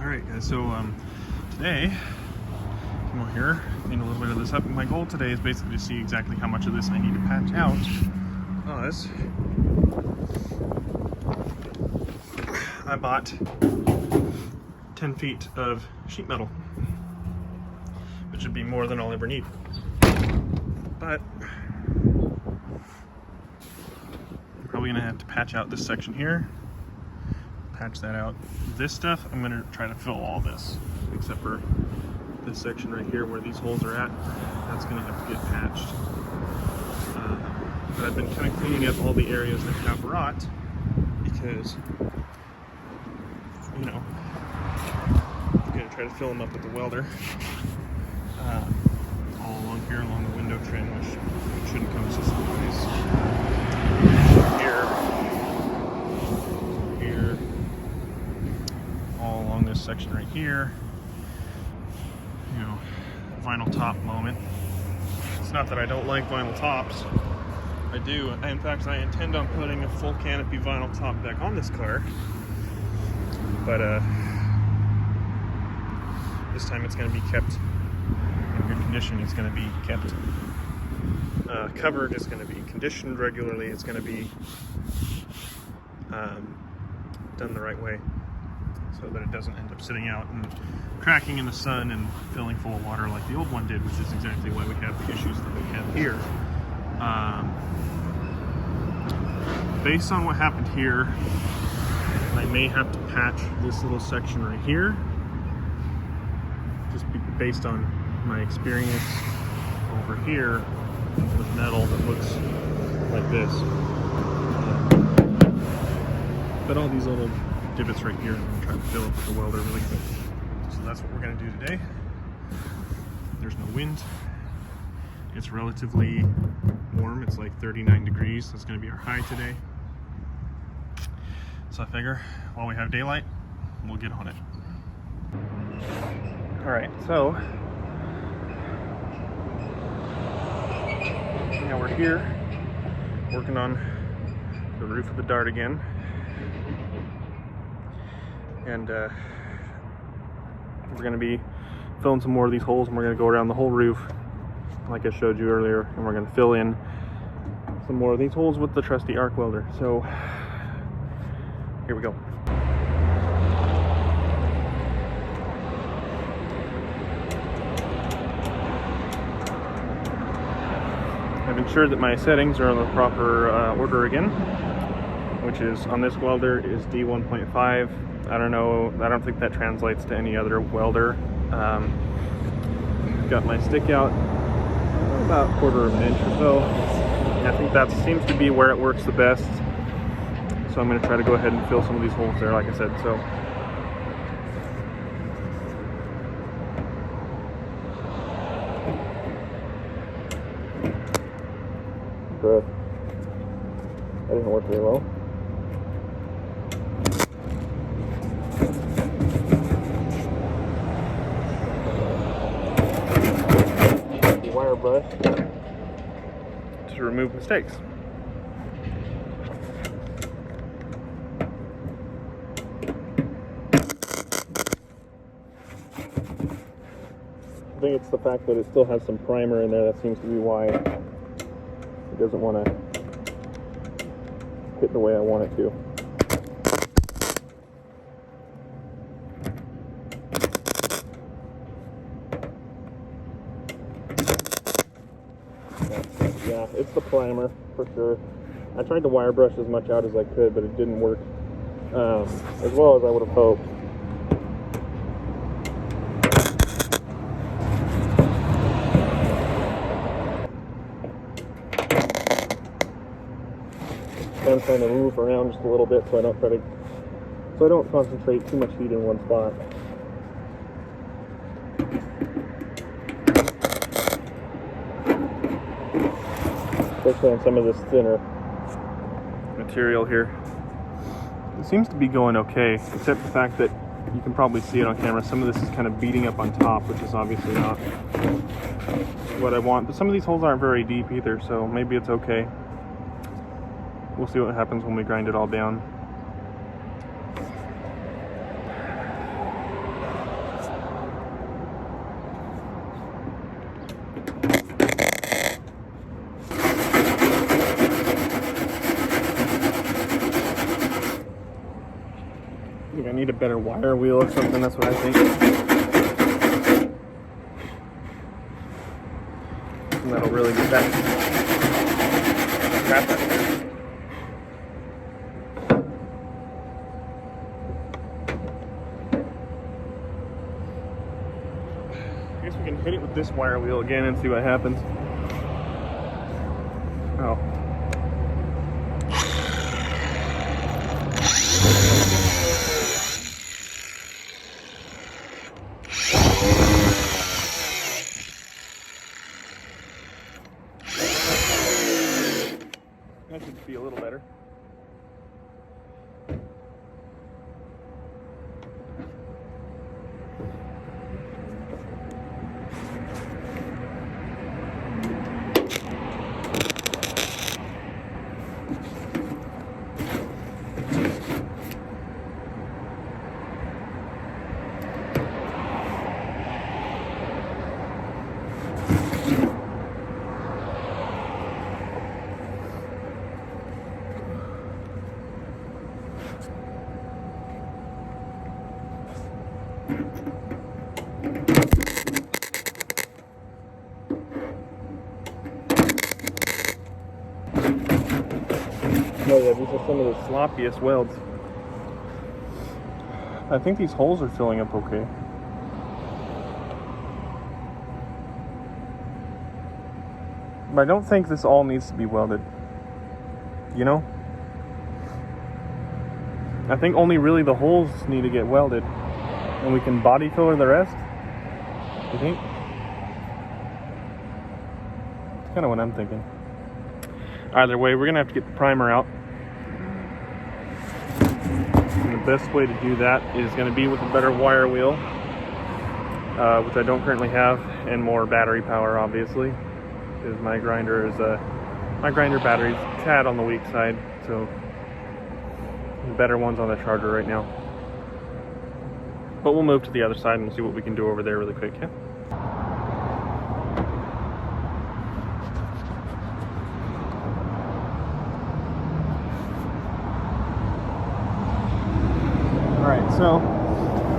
Alright guys, so today, come over here, clean a little bit of this up. My goal today is basically to see exactly how much of this I need to patch out, because I bought 10 feet of sheet metal, which would be more than I'll ever need. But I'm probably going to have to patch out this section here, patch that out. This stuff, I'm going to try to fill all this, except for this section right here where these holes are at. That's going to have to get patched. But I've been kind of cleaning up all the areas that have rot because, you know, I'm going to try to fill them up with the welder. All along here, along the window trim, which shouldn't come system-wise. Here, all along this section right here. You know, vinyl top moment. It's not that I don't like vinyl tops. I do. In fact, I intend on putting a full canopy vinyl top back on this car. But this time it's going to be kept in good condition. It's going to be kept covered. It's going to be conditioned regularly. It's going to be done the right way so that it doesn't end up sitting out and cracking in the sun and filling full of water like the old one did, which is exactly why we have the issues that we have here. Based on what happened here, I may have to patch this little section right here, just based on my experience over here with metal that looks like this. But all these little divots right here, I'm going to try to fill up with the welder really quick. So that's what we're going to do today. There's no wind. It's relatively warm. It's like 39 degrees. That's going to be our high today. So I figure while we have daylight, we'll get on it. Alright, so now we're here working on the roof of the Dart again. And we're going to be filling some more of these holes, and we're going to go around the whole roof like I showed you earlier, and we're going to fill in some more of these holes with the trusty arc welder. So here we go. I've ensured that my settings are in the proper order again, which is on this welder is D1.5. I don't think that translates to any other welder. Got my stick out about a quarter of an inch or so. I think that seems to be where it works the best. So I'm going to try to go ahead and fill some of these holes there, like I said. So that didn't work very well. Wire brush to remove mistakes. I think it's the fact that it still has some primer in there that seems to be why it doesn't want to hit the way I want it to. Yeah, it's the primer for sure. I tried to wire brush as much out as I could, but it didn't work as well as I would have hoped. I'm trying to move around just a little bit so I don't concentrate too much heat in one spot. Especially on some of this thinner material here. It seems to be going okay, except the fact that you can probably see it on camera. Some of this is kind of beating up on top, which is obviously not what I want. But some of these holes aren't very deep either, so maybe it's okay. We'll see what happens when we grind it all down. need a better wire wheel or something, that's what I think. And that'll really get that crap out of there. I guess we can hit it with this wire wheel again and see what happens. Oh. That should be a little better. Oh yeah, these are some of the sloppiest welds. I think these holes are filling up okay. But I don't think this all needs to be welded. You know? I think only really the holes need to get welded. And we can body filler the rest. You think? That's kind of what I'm thinking. Either way, we're gonna have to get the primer out. And the best way to do that is gonna be with a better wire wheel, which I don't currently have, and more battery power, obviously, because my grinder battery's a tad on the weak side, so the better one's on the charger right now. But we'll move to the other side and we'll see what we can do over there really quick, yeah? Alright, so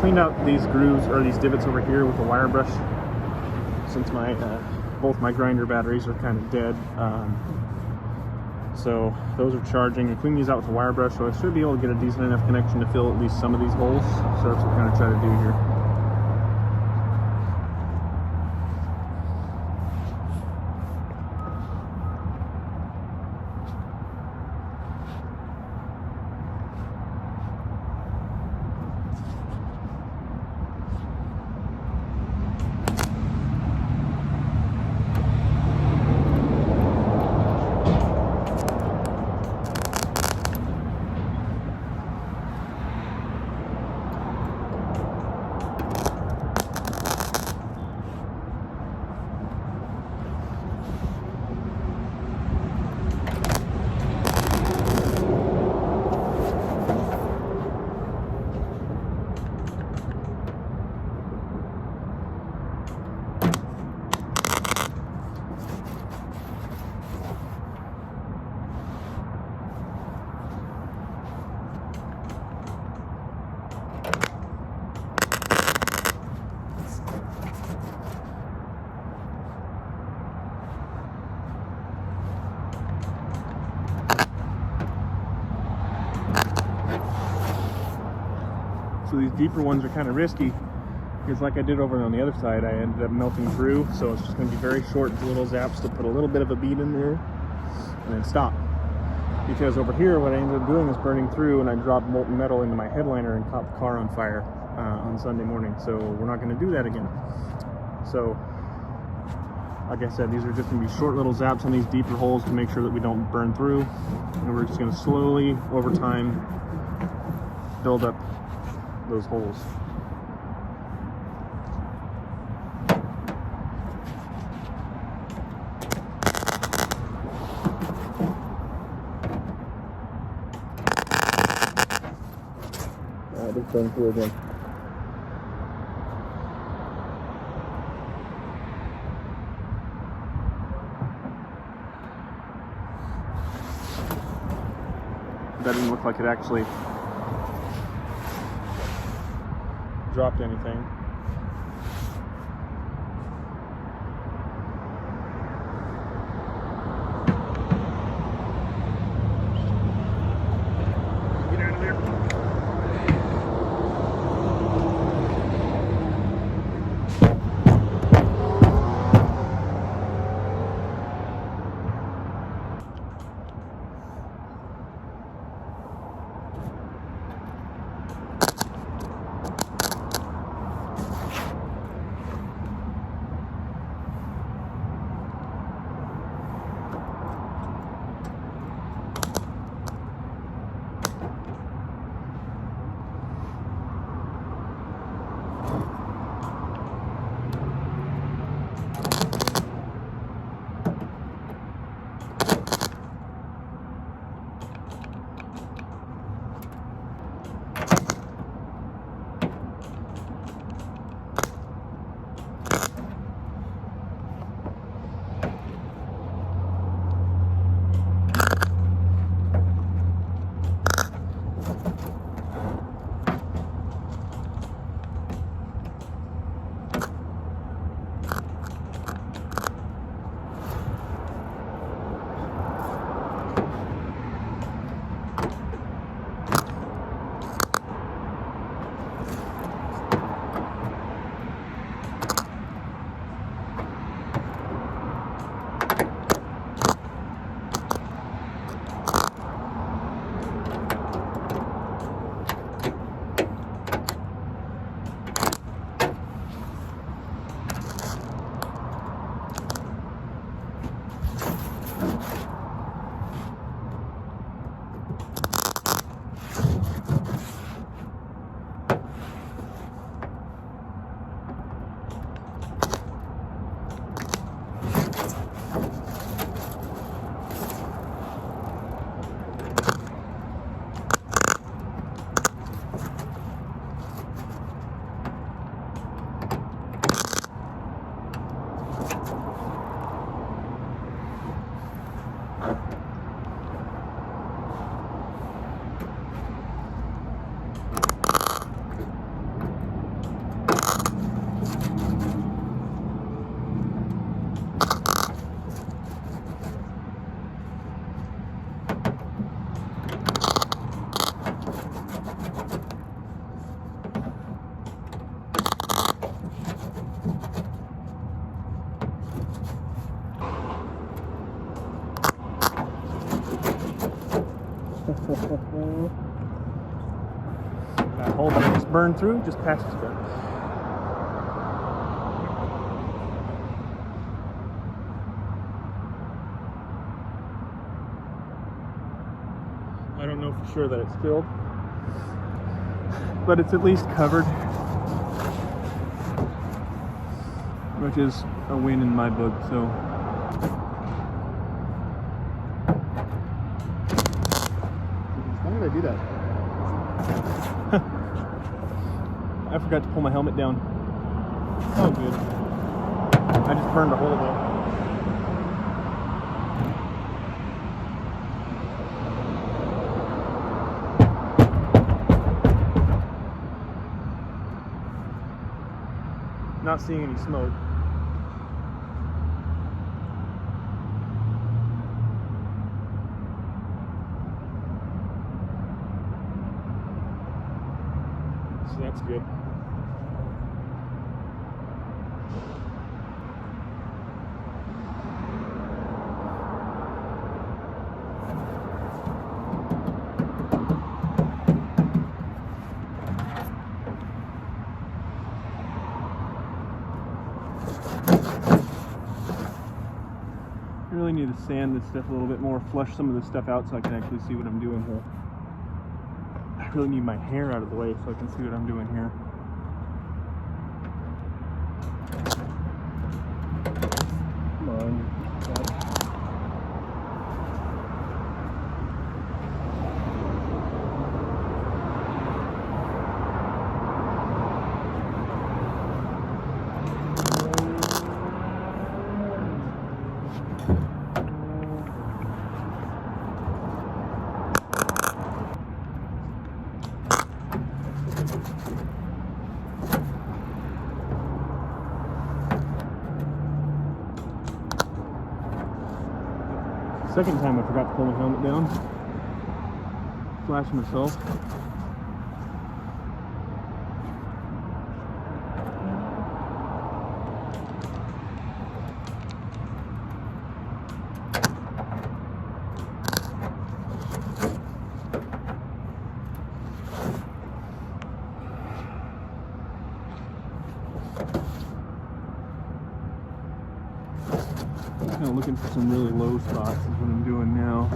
cleaned out these grooves, or these divots over here with a wire brush, since my both my grinder batteries are kind of dead. So those are charging. I cleaned these out with a wire brush, so I should be able to get a decent enough connection to fill at least some of these holes. So that's what we're going to try to do here. So these deeper ones are kind of risky, because like I did over on the other side, I ended up melting through, so it's just going to be very short little zaps to put a little bit of a bead in there and then stop. Because over here what I ended up doing is burning through, and I dropped molten metal into my headliner and caught the car on fire on Sunday morning, so we're not going to do that again. So like I said, these are just going to be short little zaps on these deeper holes to make sure that we don't burn through, and we're just going to slowly over time build up those holes. Just burn through again. That didn't look like it actually dropped anything. Get out of there. That hole that I just burned through just passes it. I don't know for sure that it's filled, but it's at least covered, which is a win in my book. So why did I do that? I forgot to pull my helmet down. Oh, good. I just burned a hole though. Not seeing any smoke. So that's good. I really need to sand this stuff a little bit more, flush some of this stuff out so I can actually see what I'm doing here. I really need my hair out of the way so I can see what I'm doing here. Come on. Second time I forgot to pull my helmet down. Flash myself. Kind of looking for some really low spots is what I'm doing now.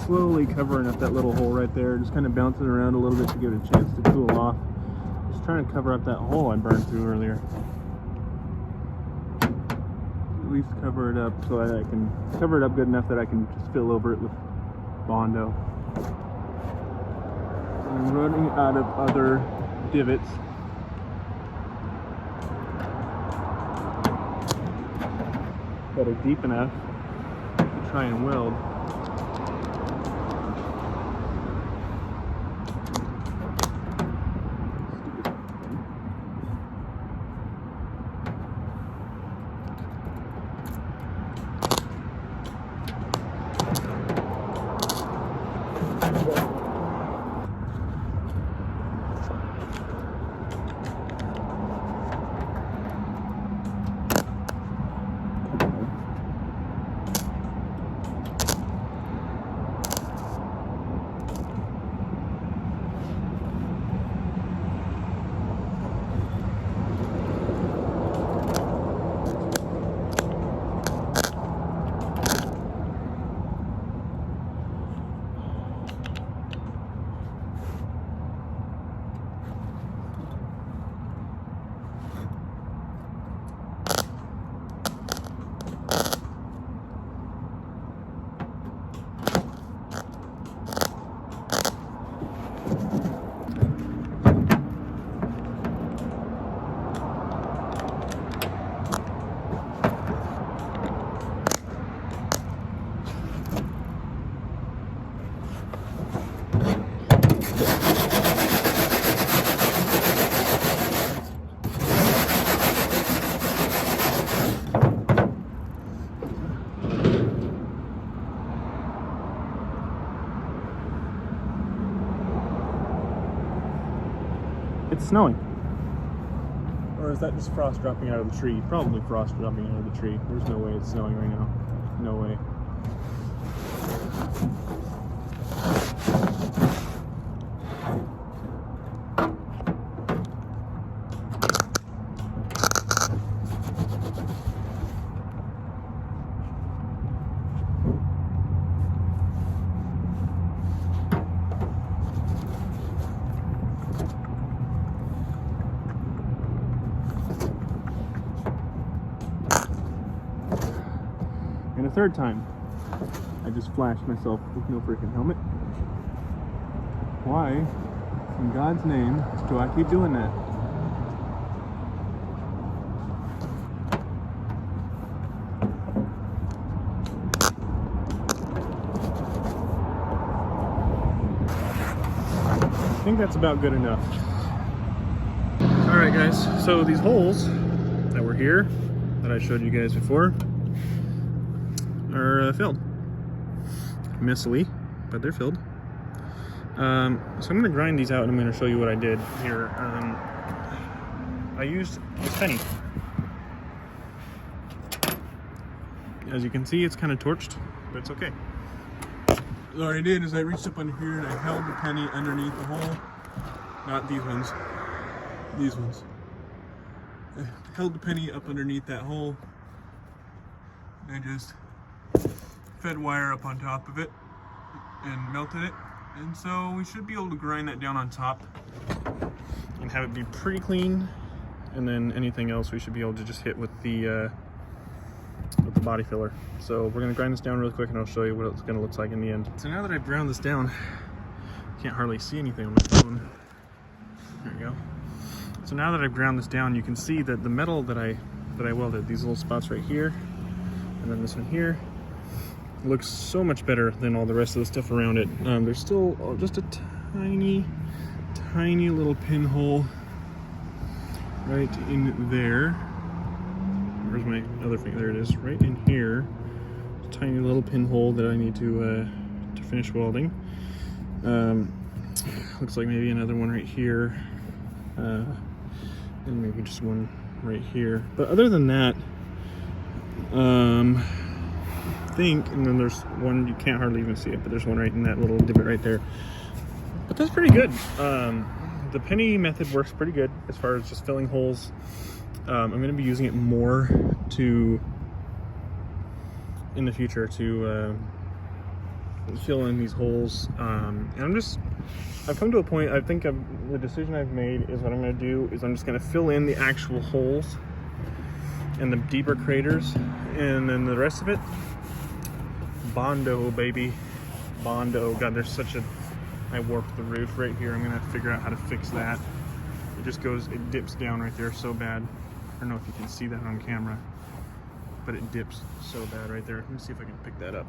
Slowly covering up that little hole right there, just kind of bouncing around a little bit to give it a chance to cool off. Just trying to cover up that hole I burned through earlier. At least cover it up so that I can cover it up good enough that I can just fill over it with bondo. I'm running out of other divots. That are deep enough to try and weld. It's snowing. Or is that just frost dropping out of the tree? Probably frost dropping out of the tree. There's no way it's snowing right now. No way. And a third time, I just flashed myself with no freaking helmet. Why, in God's name, do I keep doing that? I think that's about good enough. Alright guys, so these holes that were here, that I showed you guys before, are filled. Messily, but they're filled. So I'm going to grind these out and I'm going to show you what I did here. I used this penny. As you can see, it's kind of torched, but it's okay. So what I did is I reached up under here and I held the penny underneath the hole. Not these ones. These ones. I held the penny up underneath that hole. And I just fed wire up on top of it and melted it. And so we should be able to grind that down on top and have it be pretty clean. And then anything else we should be able to just hit with the with the body filler. So we're gonna grind this down really quick and I'll show you what it's gonna look like in the end. So now that I've ground this down, can't hardly see anything on my phone. There you go. So now that I've ground this down, you can see that the metal that I welded, these little spots right here, and then this one here, looks so much better than all the rest of the stuff around it. There's still just a tiny little pinhole right in there. Where's my other finger? There it is, right in here. A tiny little pinhole that I need to finish welding. Looks like maybe another one right here, and maybe just one right here. But other than that, I think, and then there's one, you can't hardly even see it, but there's one right in that little divot right there. But that's pretty good. The penny method works pretty good as far as just filling holes. I'm going to be using it more in the future to fill in these holes. And I've come to a point, I think the decision I've made is what I'm going to do is I'm just going to fill in the actual holes and the deeper craters, and then the rest of it, bondo, baby. Bondo. God, I warped the roof right here. I'm going to figure out how to fix that. It dips down right there so bad. I don't know if you can see that on camera, but it dips so bad right there. Let me see if I can pick that up.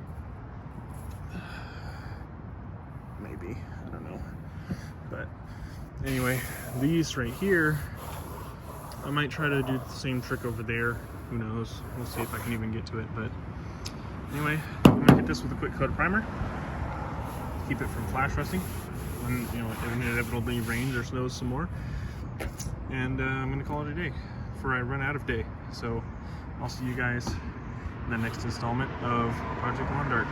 Maybe, I don't know. But anyway, these right here, I might try to do the same trick over there. Who knows? We'll see if I can even get to it. But anyway, I'm gonna hit this with a quick coat of primer. Keep it from flash rusting when it inevitably rains or snows some more. And I'm gonna call it a day before I run out of day. So I'll see you guys in the next installment of Project Lawn Dart.